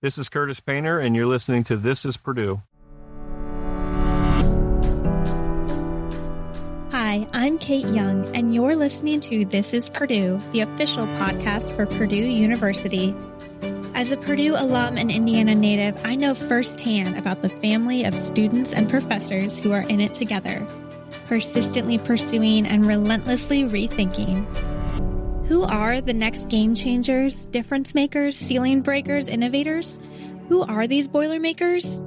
This is Curtis Painter, and you're listening to This is Purdue. Hi, I'm Kate Young, and you're listening to This is Purdue, the official podcast for Purdue University. As a Purdue alum and Indiana native, I know firsthand about the family of students and professors who are in it together, persistently pursuing and relentlessly rethinking. Who are the next game changers, difference makers, ceiling breakers, innovators? Who are these Boilermakers?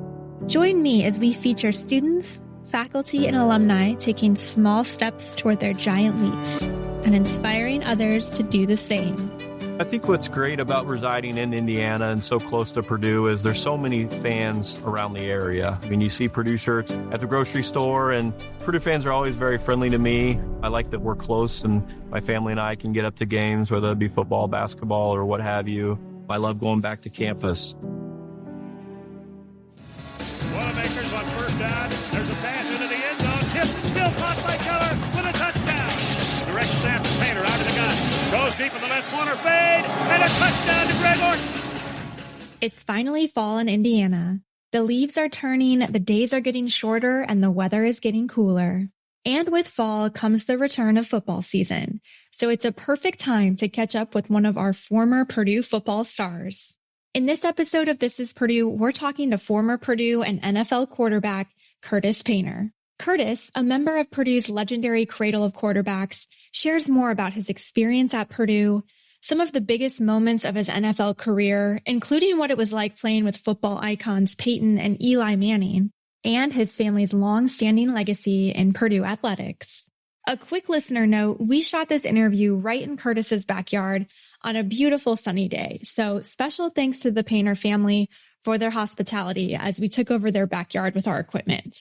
Join me as we feature students, faculty, and alumni taking small steps toward their giant leaps and inspiring others to do the same. I think what's great about residing in Indiana and so close to Purdue is there's so many fans around the area. I mean, you see Purdue shirts at the grocery store, and Purdue fans are always very friendly to me. I like that we're close, and my family and I can get up to games, whether it be football, basketball, or what have you. I love going back to campus. Boilermakers on first down. There's a pass into the end zone. Tipped, still caught by Keller with a touchdown. Direct snap to Painter out of the gun. Goes deep in the left corner, fade, and a touchdown to Greg Orton. It's finally fall in Indiana. The leaves are turning, the days are getting shorter, and the weather is getting cooler. And with fall comes the return of football season. So it's a perfect time to catch up with one of our former Purdue football stars. In this episode of This is Purdue, we're talking to former Purdue and NFL quarterback Curtis Painter. Curtis, a member of Purdue's legendary cradle of quarterbacks, shares more about his experience at Purdue, some of the biggest moments of his NFL career, including what it was like playing with football icons Peyton and Eli Manning, and his family's long-standing legacy in Purdue Athletics. A quick listener note, we shot this interview right in Curtis's backyard on a beautiful sunny day, so special thanks to the Painter family for their hospitality as we took over their backyard with our equipment.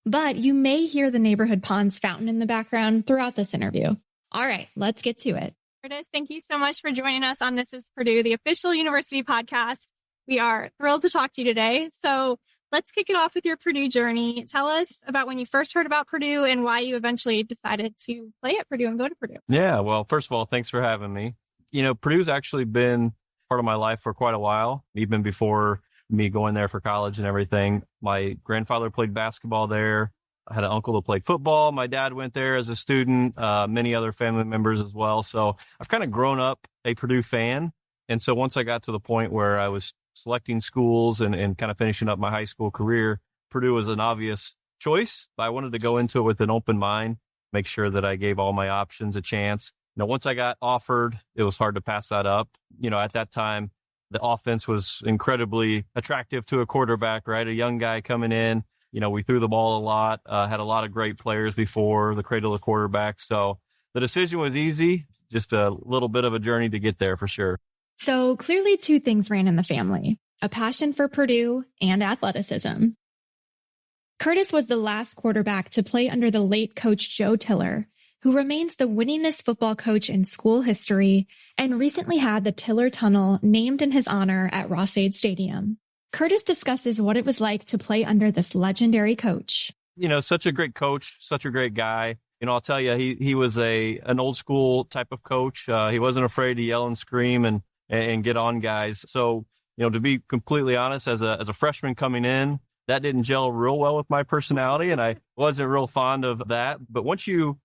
But you may hear the neighborhood pond's fountain in the background throughout this interview. All right, let's get to it. Curtis, thank you so much for joining us on This is Purdue, the official university podcast. We are thrilled to talk to you today. So let's kick it off with your Purdue journey. Tell us about when you first heard about Purdue and why you eventually decided to play at Purdue and go to Purdue. Yeah, well, first of all, thanks for having me. You know, Purdue's actually been part of my life for quite a while, even before me going there for college and everything. My grandfather played basketball there. I had an uncle that played football. My dad went there as a student, many other family members as well. So I've kind of grown up a Purdue fan. And so once I got to the point where I was selecting schools and kind of finishing up my high school career, Purdue was an obvious choice. But I wanted to go into it with an open mind, make sure that I gave all my options a chance. You know, once I got offered, it was hard to pass that up. You know, at that time, the offense was incredibly attractive to a quarterback, right? A young guy coming in. You know, we threw the ball a lot, had a lot of great players before the cradle of quarterbacks. So the decision was easy, just a little bit of a journey to get there for sure. So clearly two things ran in the family, a passion for Purdue and athleticism. Curtis was the last quarterback to play under the late coach Joe Tiller, who remains the winningest football coach in school history and recently had the Tiller Tunnel named in his honor at Ross-Ade Stadium. Curtis discusses what it was like to play under this legendary coach. You know, such a great coach, such a great guy. You know, I'll tell you, he was an old school type of coach. He wasn't afraid to yell and scream and get on guys. So, you know, to be completely honest, as a freshman coming in, that didn't gel real well with my personality, and I wasn't real fond of that. But once you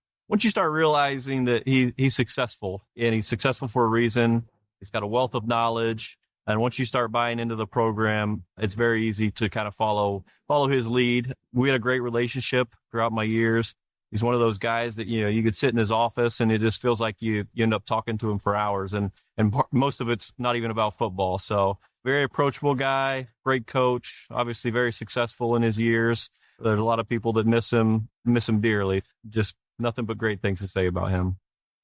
start realizing that he's successful, and he's successful for a reason, he's got a wealth of knowledge. And once you start buying into the program, it's very easy to kind of follow his lead. We had a great relationship throughout my years. He's one of those guys that, you know, you could sit in his office and it just feels like you end up talking to him for hours. And most of it's not even about football. So very approachable guy, great coach, obviously very successful in his years. There's a lot of people that miss him dearly. Just nothing but great things to say about him.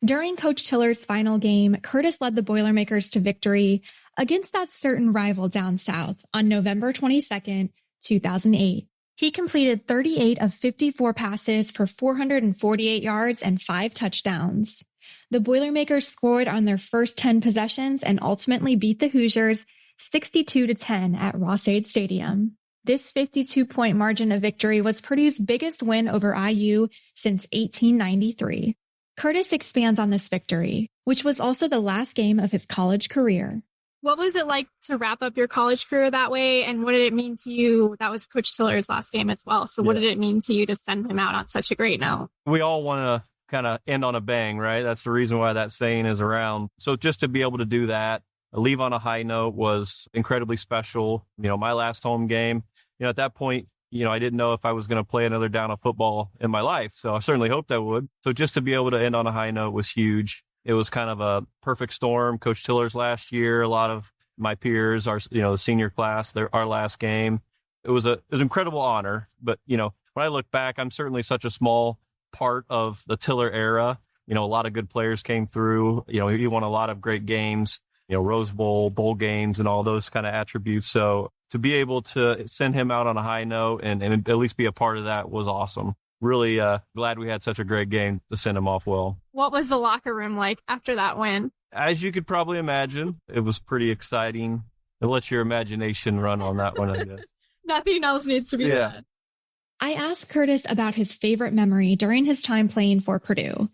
During Coach Tiller's final game, Curtis led the Boilermakers to victory against that certain rival down south on November 22nd, 2008. He completed 38 of 54 passes for 448 yards and 5 touchdowns. The Boilermakers scored on their first 10 possessions and ultimately beat the Hoosiers 62-10 at Ross-Ade Stadium. This 52-point margin of victory was Purdue's biggest win over IU since 1893. Curtis expands on this victory, which was also the last game of his college career. What was it like to wrap up your college career that way? And what did it mean to you? That was Coach Tiller's last game as well. So what did it mean to you to send him out on such a great note? We all want to kind of end on a bang, right? That's the reason why that saying is around. So just to be able to do that, leave on a high note was incredibly special. My last home game, at that point, I didn't know if I was going to play another down of football in my life. So I certainly hoped I would. So just to be able to end on a high note was huge. It was kind of a perfect storm. Coach Tiller's last year, a lot of my peers, the senior class, our last game. It was an incredible honor. But, when I look back, I'm certainly such a small part of the Tiller era. A lot of good players came through. He won a lot of great games, Rose Bowl, bowl games, and all those kind of attributes. So to be able to send him out on a high note and at least be a part of that was awesome. Really glad we had such a great game to send him off well. What was the locker room like after that win? As you could probably imagine, it was pretty exciting. It lets your imagination run on that one, I guess. Nothing else needs to be said. I asked Curtis about his favorite memory during his time playing for Purdue.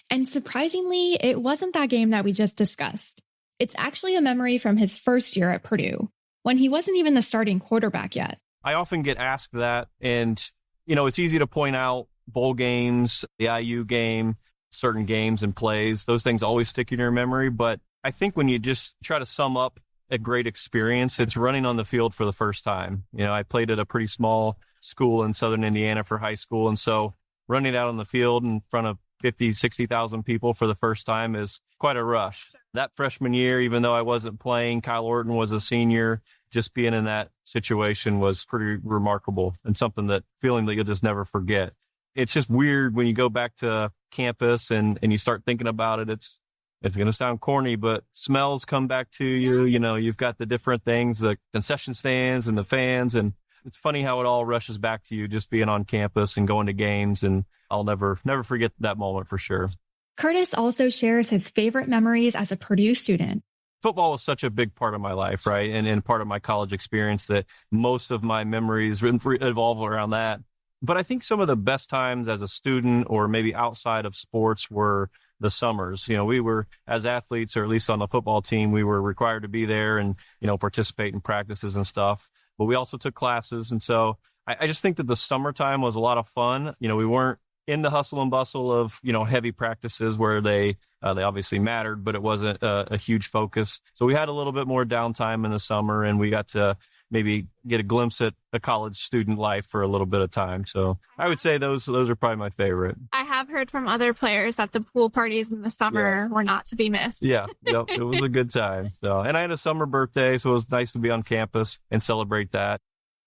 And surprisingly, it wasn't that game that we just discussed. It's actually a memory from his first year at Purdue, when he wasn't even the starting quarterback yet. I often get asked that, and it's easy to point out bowl games, the IU game, certain games and plays. Those things always stick in your memory. But I think when you just try to sum up a great experience, it's running on the field for the first time. I played at a pretty small school in southern Indiana for high school. And so running out on the field in front of 50, 60,000 people for the first time is quite a rush. That freshman year, even though I wasn't playing, Kyle Orton was a senior. Just being in that situation was pretty remarkable and something feeling that you'll just never forget. It's just weird when you go back to campus and you start thinking about it. It's going to sound corny, but smells come back to you. You've got the different things, the concession stands and the fans. And it's funny how it all rushes back to you just being on campus and going to games. And I'll never forget that moment for sure. Curtis also shares his favorite memories as a Purdue student. Football was such a big part of my life, right? And part of my college experience that most of my memories revolve around that. But I think some of the best times as a student or maybe outside of sports were the summers. We were, as athletes, or at least on the football team, we were required to be there and, participate in practices and stuff. But we also took classes. And so I just think that the summertime was a lot of fun. We weren't in the hustle and bustle of, heavy practices where they obviously mattered, but it wasn't a huge focus. So we had a little bit more downtime in the summer, and we got to maybe get a glimpse at a college student life for a little bit of time. So I would say those are probably my favorite. I have heard from other players that the pool parties in the summer were not to be missed. Yeah, yep, it was a good time. So, and I had a summer birthday, so it was nice to be on campus and celebrate that.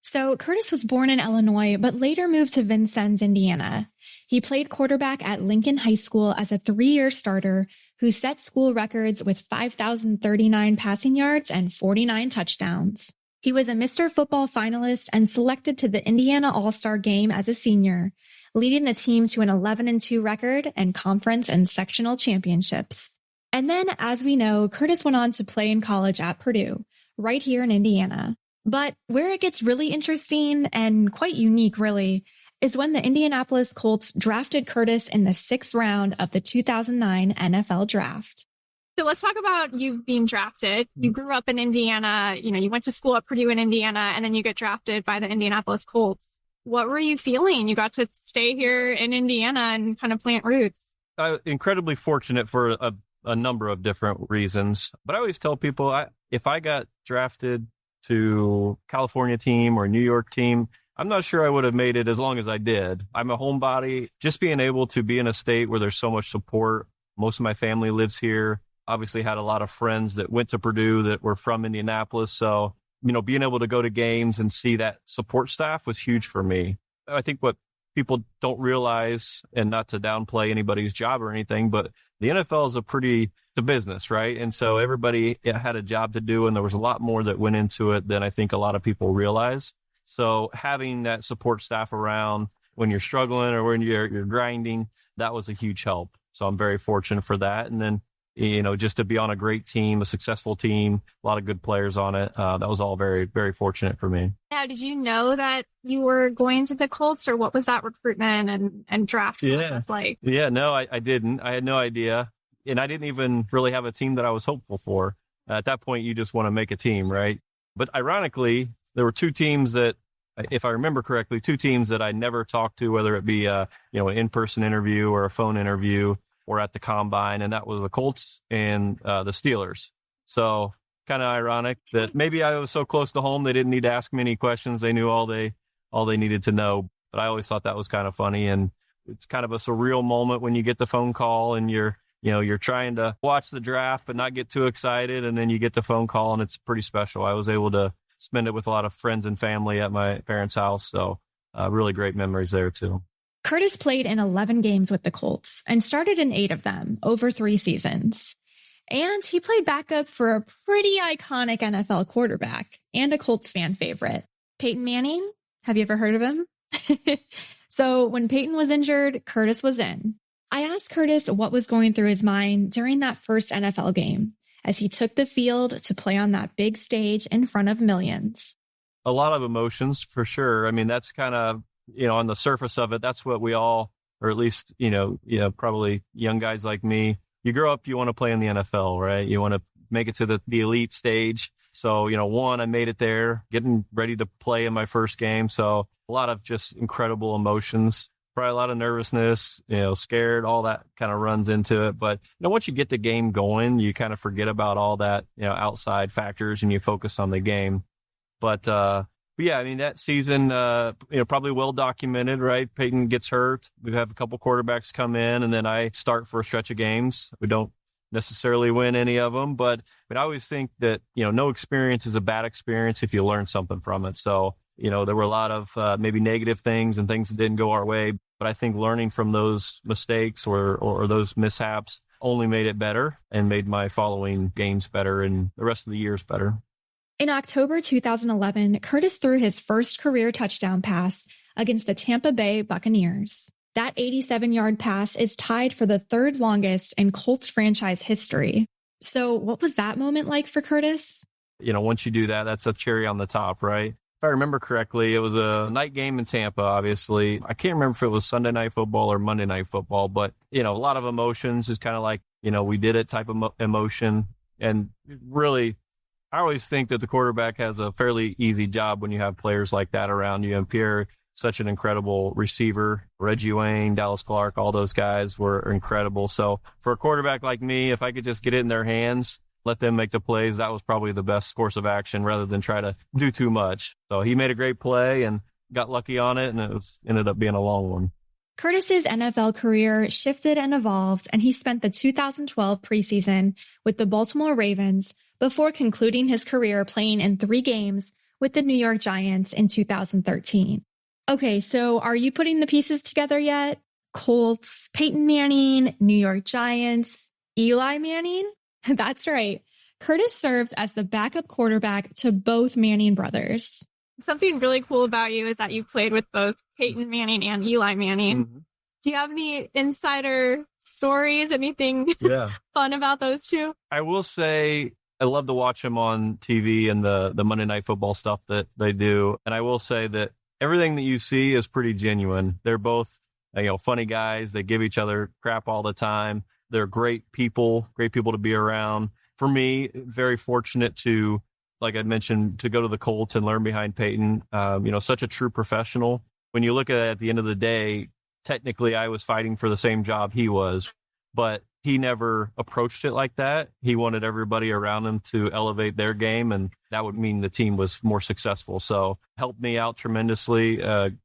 So Curtis was born in Illinois, but later moved to Vincennes, Indiana. He played quarterback at Lincoln High School as a 3-year starter who set school records with 5,039 passing yards and 49 touchdowns. He was a Mr. Football finalist and selected to the Indiana All-Star game as a senior, leading the team to an 11-2 record and conference and sectional championships. And then, as we know, Curtis went on to play in college at Purdue, right here in Indiana. But where it gets really interesting and quite unique, really, is when the Indianapolis Colts drafted Curtis in the 6th round of the 2009 NFL Draft. So let's talk about you being drafted. You grew up in Indiana, you went to school at Purdue in Indiana, and then you get drafted by the Indianapolis Colts. What were you feeling? You got to stay here in Indiana and kind of plant roots. Incredibly fortunate for a number of different reasons. But I always tell people, if I got drafted to California team or New York team, I'm not sure I would have made it as long as I did. I'm a homebody. Just being able to be in a state where there's so much support. Most of my family lives here. Obviously had a lot of friends that went to Purdue that were from Indianapolis. So, being able to go to games and see that support staff was huge for me. I think what people don't realize, and not to downplay anybody's job or anything, but the NFL is it's a business, right? And so everybody had a job to do, and there was a lot more that went into it than I think a lot of people realize. So having that support staff around when you're struggling or when you're grinding, that was a huge help. So I'm very fortunate for that. And then, just to be on a great team, a successful team, a lot of good players on it. That was all very, very fortunate for me. Now, did you know that you were going to the Colts, or what was that recruitment and draft process like? Yeah, no, I didn't. I had no idea. And I didn't even really have a team that I was hopeful for. At that point, you just want to make a team, right? But ironically, there were two teams that, if I remember correctly, two teams that I never talked to, whether it be an in-person interview or a phone interview or at the combine, and that was the Colts and the Steelers. So kind of ironic that maybe I was so close to home they didn't need to ask me any questions. They knew all they needed to know. But I always thought that was kind of funny, and it's kind of a surreal moment when you get the phone call and you're trying to watch the draft but not get too excited, and then you get the phone call, and it's pretty special. I was able to spend it with a lot of friends and family at my parents' house, so really great memories there too. Curtis played in 11 games with the Colts and started in 8 of them over 3 seasons. And he played backup for a pretty iconic NFL quarterback and a Colts fan favorite, Peyton Manning. Have you ever heard of him? So when Peyton was injured, Curtis was in. I asked Curtis what was going through his mind during that first NFL game as he took the field to play on that big stage in front of millions. A lot of emotions, for sure. I mean, that's kind of, on the surface of it, that's what we all, or at least, probably young guys like me, you grow up, you want to play in the NFL, right? You want to make it to the elite stage. So, I made it there, getting ready to play in my first game. So a lot of just incredible emotions, probably a lot of nervousness, scared, all that kind of runs into it. But, once you get the game going, you kind of forget about all that, outside factors, and you focus on the game. But yeah, I mean, that season, probably well documented, right? Peyton gets hurt. We have a couple quarterbacks come in, and then I start for a stretch of games. We don't necessarily win any of them, but I always think that, no experience is a bad experience if you learn something from it. So, there were a lot of maybe negative things and things that didn't go our way, but I think learning from those mistakes or those mishaps only made it better and made my following games better and the rest of the years better. In October 2011, Curtis threw his first career touchdown pass against the Tampa Bay Buccaneers. That 87-yard pass is tied for the 3rd longest in Colts franchise history. So what was that moment like for Curtis? Once you do that, that's a cherry on the top, right? If I remember correctly, it was a night game in Tampa, obviously. I can't remember if it was Sunday Night Football or Monday Night Football, but, a lot of emotions, is kind of like, we did it type of emotion. And really, I always think that the quarterback has a fairly easy job when you have players like that around you. And Pierre, such an incredible receiver. Reggie Wayne, Dallas Clark, all those guys were incredible. So for a quarterback like me, if I could just get it in their hands, let them make the plays, that was probably the best course of action rather than try to do too much. So he made a great play and got lucky on it, and it ended up being a long one. Curtis's NFL career shifted and evolved, and he spent the 2012 preseason with the Baltimore Ravens before concluding his career playing in 3 games with the New York Giants in 2013. Okay, so are you putting the pieces together yet? Colts, Peyton Manning, New York Giants, Eli Manning? That's right. Curtis serves as the backup quarterback to both Manning brothers. Something really cool about you is that you played with both Peyton Manning and Eli Manning. Mm-hmm. Do you have any insider stories, anything fun about those two? I will say I love to watch them on TV and the Monday Night Football stuff that they do. And I will say that everything that you see is pretty genuine. They're both, funny guys. They give each other crap all the time. They're great people to be around. For me, very fortunate to, like I mentioned, to go to the Colts and learn behind Peyton. Such a true professional. When you look at the end of the day, technically I was fighting for the same job he was, but he never approached it like that. He wanted everybody around him to elevate their game, and that would mean the team was more successful. So helped me out tremendously.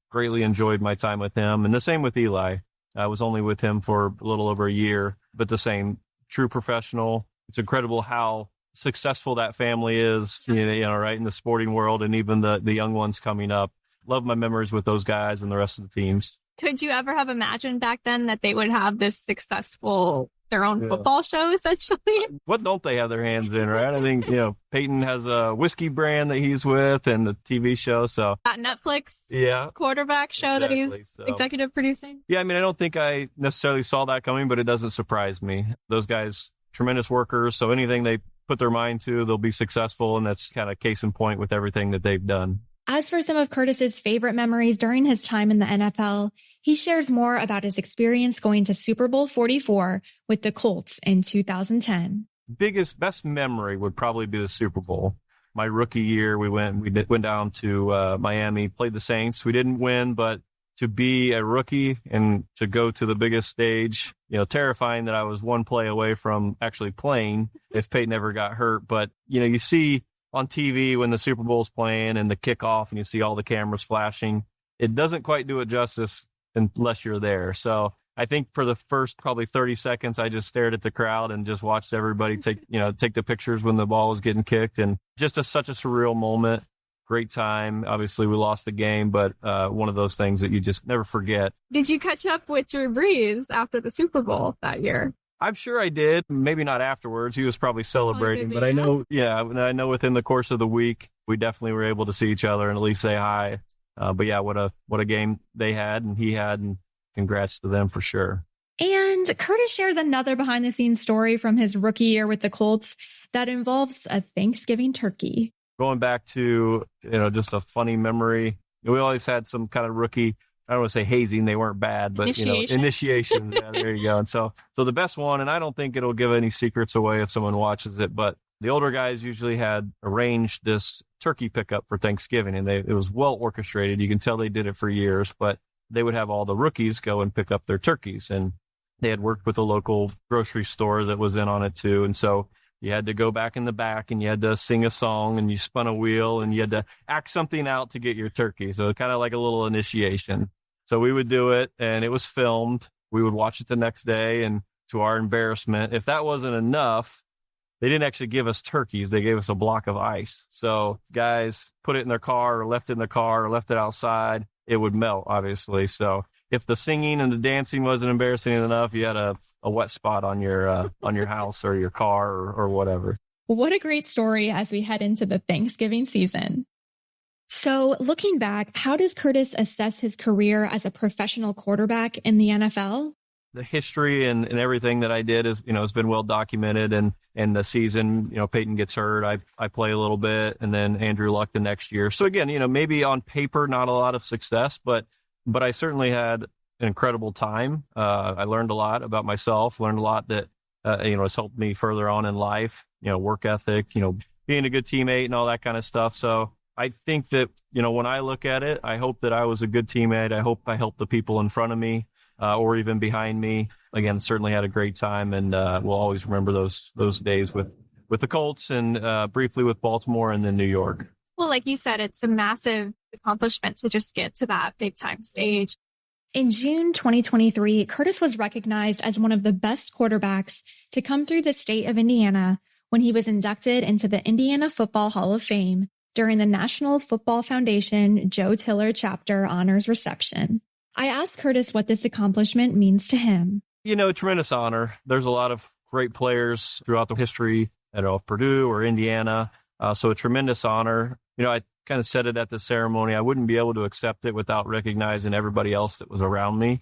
Greatly enjoyed my time with him. And the same with Eli. I was only with him for a little over a year, but the same, true professional. It's incredible how successful that family is, right, in the sporting world, and even the young ones coming up. Love my memories with those guys and the rest of the teams. Could you ever have imagined back then that they would have this successful, their own football show, essentially? What don't they have their hands in, right? I think, Peyton has a whiskey brand that he's with and the TV show. So that Netflix quarterback show that he's executive producing. Yeah, I mean, I don't think I necessarily saw that coming, but it doesn't surprise me. Those guys, tremendous workers. So anything they put their mind to, they'll be successful. And that's kind of case in point with everything that they've done. As for some of Curtis's favorite memories during his time in the NFL, he shares more about his experience going to Super Bowl XLIV with the Colts in 2010. best memory would probably be the Super Bowl. My rookie year, we went down to Miami, played the Saints. We didn't win, but to be a rookie and to go to the biggest stage, terrifying that I was one play away from actually playing if Peyton ever got hurt. But, you see on TV when the Super Bowl's playing and the kickoff and you see all the cameras flashing, it doesn't quite do it justice unless you're there. So I think for the first probably 30 seconds, I just stared at the crowd and just watched everybody take the pictures when the ball was getting kicked, and just such a surreal moment. Great time. Obviously, we lost the game, but one of those things that you just never forget. Did you catch up with Drew Brees after the Super Bowl that year? I'm sure I did. Maybe not afterwards. He was probably celebrating, but I know within the course of the week, we definitely were able to see each other and at least say hi. But yeah, what a game they had and he had, and congrats to them for sure. And Curtis shares another behind-the-scenes story from his rookie year with the Colts that involves a Thanksgiving turkey. Going back to, just a funny memory, we always had some kind of rookie, I don't want to say hazing, they weren't bad, but initiation. Yeah, there you go. And so the best one, and I don't think it'll give any secrets away if someone watches it, but the older guys usually had arranged this turkey pickup for Thanksgiving, and it was well orchestrated. You can tell they did it for years, but they would have all the rookies go and pick up their turkeys, and they had worked with a local grocery store that was in on it too. And so you had to go back in the back and you had to sing a song and you spun a wheel and you had to act something out to get your turkey. So kind of like a little initiation. So we would do it and it was filmed. We would watch it the next day, and to our embarrassment, if that wasn't enough, they didn't actually give us turkeys. They gave us a block of ice. So guys put it in their car or left it in the car or left it outside. It would melt, obviously. So if the singing and the dancing wasn't embarrassing enough, you had a wet spot on your house or your car or whatever. What a great story as we head into the Thanksgiving season. So looking back, how does Curtis assess his career as a professional quarterback in the NFL? The history and everything that I did is, has been well documented. And the season, Peyton gets hurt. I play a little bit, and then Andrew Luck the next year. So again, maybe on paper, not a lot of success, but I certainly had an incredible time. I learned a lot about myself, learned a lot that, has helped me further on in life, work ethic, being a good teammate and all that kind of stuff. So I think that, when I look at it, I hope that I was a good teammate. I hope I helped the people in front of me. Or even behind me. Again, certainly had a great time, and we'll always remember those days with the Colts and briefly with Baltimore and then New York. Well, like you said, it's a massive accomplishment to just get to that big time stage. In June 2023, Curtis was recognized as one of the best quarterbacks to come through the state of Indiana when he was inducted into the Indiana Football Hall of Fame during the National Football Foundation Joe Tiller Chapter Honors Reception. I asked Curtis what this accomplishment means to him. Tremendous honor. There's a lot of great players throughout the history of Purdue or Indiana. So a tremendous honor. I kind of said it at the ceremony. I wouldn't be able to accept it without recognizing everybody else that was around me.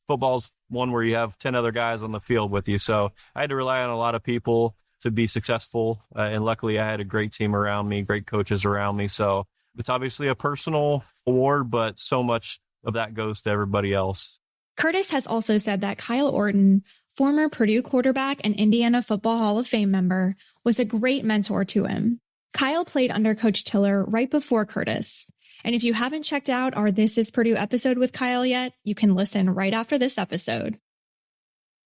Football's one where you have 10 other guys on the field with you. So I had to rely on a lot of people to be successful. And luckily I had a great team around me, great coaches around me. So it's obviously a personal award, but so much of that goes to everybody else. Curtis has also said that Kyle Orton, former Purdue quarterback and Indiana Football Hall of Fame member, was a great mentor to him. Kyle played under Coach Tiller right before Curtis. And if you haven't checked out our This Is Purdue episode with Kyle yet, you can listen right after this episode.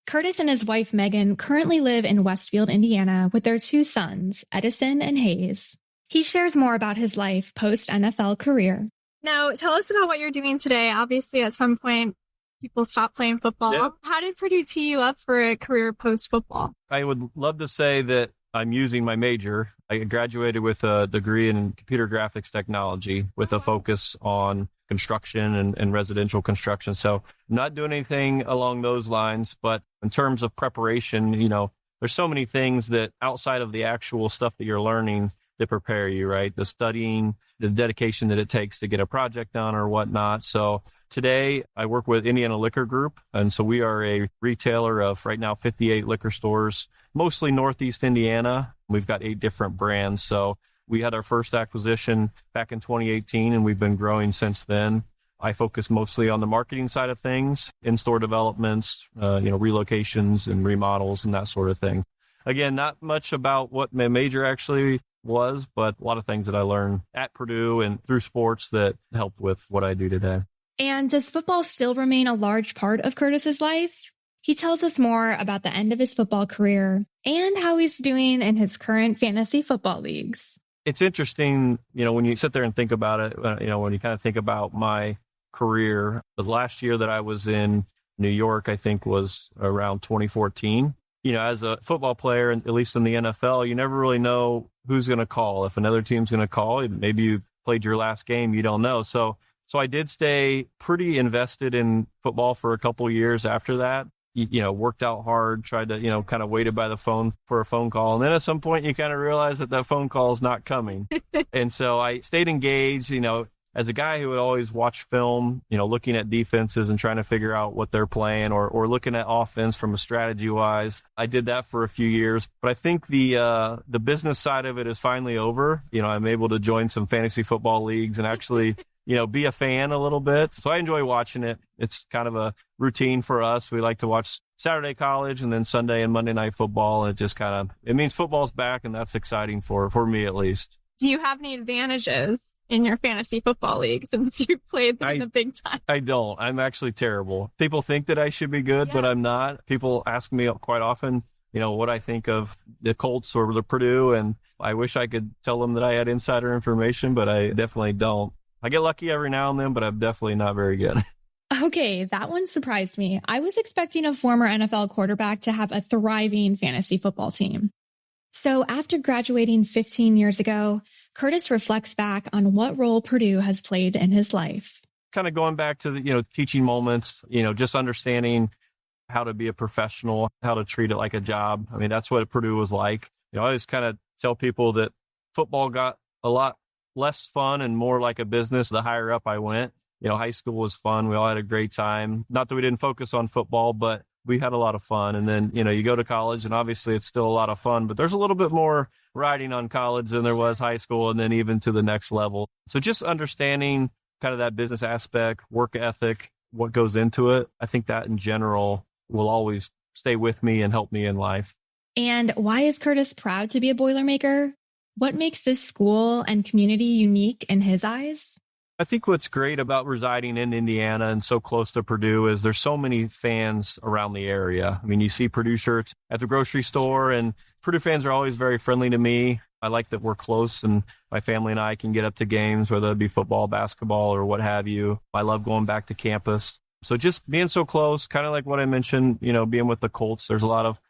Curtis and his wife Megan currently live in Westfield, Indiana with their two sons, Edison and Hayes. He shares more about his life post-NFL career. Now, tell us about what you're doing today. Obviously, at some point, people stopped playing football. Yeah. How did Purdue tee you up for a career post-football? I would love to say that I'm using my major. I graduated with a degree in computer graphics technology with a focus on construction and residential construction. So I'm not doing anything along those lines, but in terms of preparation, there's so many things that outside of the actual stuff that you're learning that prepare you, right? The studying, the dedication that it takes to get a project done or whatnot. So today I work with Indiana Liquor Group. And so we are a retailer of right now 58 liquor stores, mostly Northeast Indiana. We've got 8 different brands. So we had our first acquisition back in 2018 and we've been growing since then. I focus mostly on the marketing side of things, in-store developments, relocations and remodels and that sort of thing. again, not much about what my major actually was, but a lot of things that I learned at Purdue and through sports that helped with what I do today. And does football still remain a large part of Curtis's life? He tells us more about the end of his football career and how he's doing in his current fantasy football leagues. It's interesting, when you sit there and think about it, when you kind of think about my career, the last year that I was in New York, I think was around 2014. As a football player, at least in the NFL, you never really know who's going to call. If another team's going to call, maybe you played your last game, you don't know. So I did stay pretty invested in football for a couple of years after that. Worked out hard, tried to, kind of waited by the phone for a phone call. And then at some point you kind of realize that phone call is not coming. And so I stayed engaged, as a guy who would always watch film, looking at defenses and trying to figure out what they're playing or looking at offense from a strategy wise. I did that for a few years, but I think the business side of it is finally over. I'm able to join some fantasy football leagues and actually be a fan a little bit. So I enjoy watching it. It's kind of a routine for us. We like to watch Saturday college and then Sunday and Monday night football. And it means football's back, and that's exciting for me at least. Do you have any advantages in your fantasy football league since you played in the big time? I don't. I'm actually terrible. People think that I should be good, but I'm not. People ask me quite often, what I think of the Colts or the Purdue, and I wish I could tell them that I had insider information, but I definitely don't. I get lucky every now and then, but I'm definitely not very good. Okay, that one surprised me. I was expecting a former NFL quarterback to have a thriving fantasy football team. So after graduating 15 years ago, Curtis reflects back on what role Purdue has played in his life. Kind of going back to the, teaching moments, just understanding how to be a professional, how to treat it like a job. I mean, that's what Purdue was like. I always kind of tell people that football got a lot less fun and more like a business the higher up I went. High school was fun. We all had a great time. Not that we didn't focus on football, but we had a lot of fun. And then, you go to college and obviously it's still a lot of fun, but there's a little bit more riding on college than there was high school and then even to the next level. So just understanding kind of that business aspect, work ethic, what goes into it. I think that in general will always stay with me and help me in life. And why is Curtis proud to be a Boilermaker? What makes this school and community unique in his eyes? I think what's great about residing in Indiana and so close to Purdue is there's so many fans around the area. I mean, you see Purdue shirts at the grocery store, and Purdue fans are always very friendly to me. I like that we're close and my family and I can get up to games, whether it be football, basketball, or what have you. I love going back to campus. So just being so close, kind of like what I mentioned, being with the Colts, there's a lot of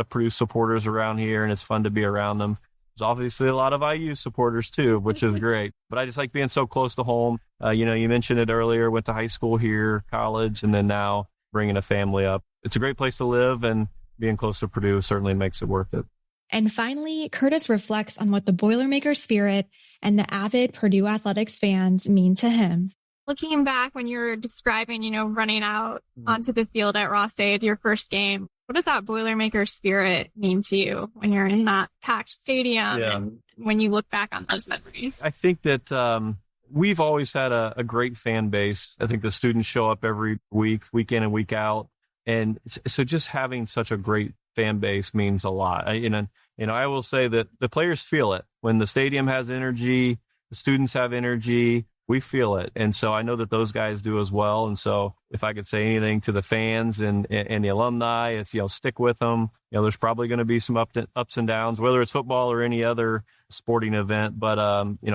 Purdue supporters around here, and it's fun to be around them. There's obviously a lot of IU supporters too, which is great. But I just like being so close to home. You mentioned it earlier, went to high school here, college, and then now bringing a family up. It's a great place to live, and being close to Purdue certainly makes it worth it. And finally, Curtis reflects on what the Boilermaker spirit and the avid Purdue Athletics fans mean to him. Looking back when you were describing, running out onto the field at Ross-Ade, your first game, what does that Boilermaker spirit mean to you when you're in that packed stadium and when you look back on those memories? I think that we've always had a great fan base. I think the students show up every week in and week out. And so just having such a great fan base means a lot. I will say that the players feel it. When the stadium has energy, the students have energy, we feel it. And so I know that those guys do as well. And so if I could say anything to the fans and the alumni, it's, stick with them. There's probably going to be some ups and downs, whether it's football or any other sporting event, but,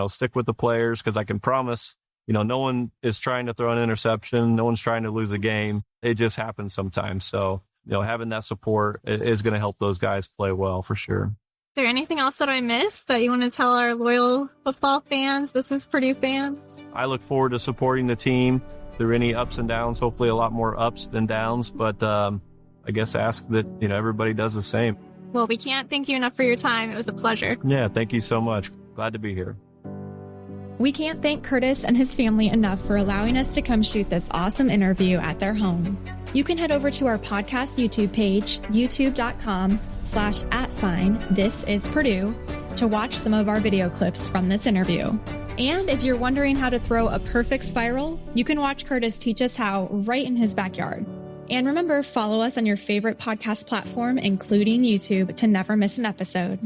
stick with the players, because I can promise, no one is trying to throw an interception. No one's trying to lose a game. It just happens sometimes. So, having that support is going to help those guys play well for sure. Is there anything else that I missed that you want to tell our loyal football fans? This is Purdue fans. I look forward to supporting the team through any ups and downs, hopefully a lot more ups than downs, but I guess ask that, everybody does the same. Well, we can't thank you enough for your time. It was a pleasure. Yeah, thank you so much. Glad to be here. We can't thank Curtis and his family enough for allowing us to come shoot this awesome interview at their home. You can head over to our podcast YouTube page, youtube.com/@ThisIsPurdue, to watch some of our video clips from this interview. And if you're wondering how to throw a perfect spiral, you can watch Curtis teach us how right in his backyard. And remember, follow us on your favorite podcast platform, including YouTube, to never miss an episode.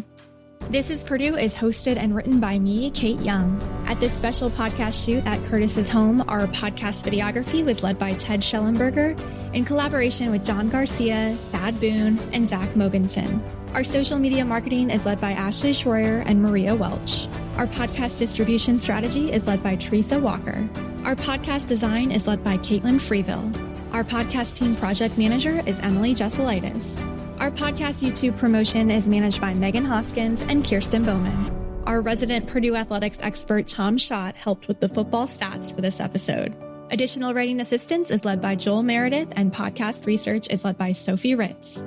This is Purdue is hosted and written by me, Kate Young. At this special podcast shoot at Curtis's home, our podcast videography was led by Ted Schellenberger in collaboration with John Garcia, Thad Boone, and Zach Mogensen. Our social media marketing is led by Ashley Schroyer and Maria Welch. Our podcast distribution strategy is led by Teresa Walker. Our podcast design is led by Caitlin Freeville. Our podcast team project manager is Emily Jesselaitis. Our podcast YouTube promotion is managed by Megan Hoskins and Kirsten Bowman. Our resident Purdue Athletics expert Tom Schott helped with the football stats for this episode. Additional writing assistance is led by Joel Meredith, and podcast research is led by Sophie Ritz.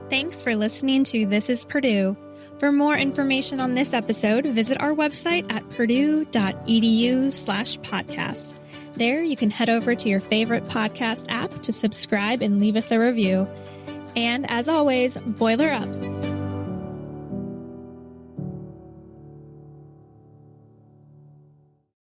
Thanks for listening to This is Purdue. For more information on this episode, visit our website at purdue.edu/podcast. There, you can head over to your favorite podcast app to subscribe and leave us a review. And as always, boiler up.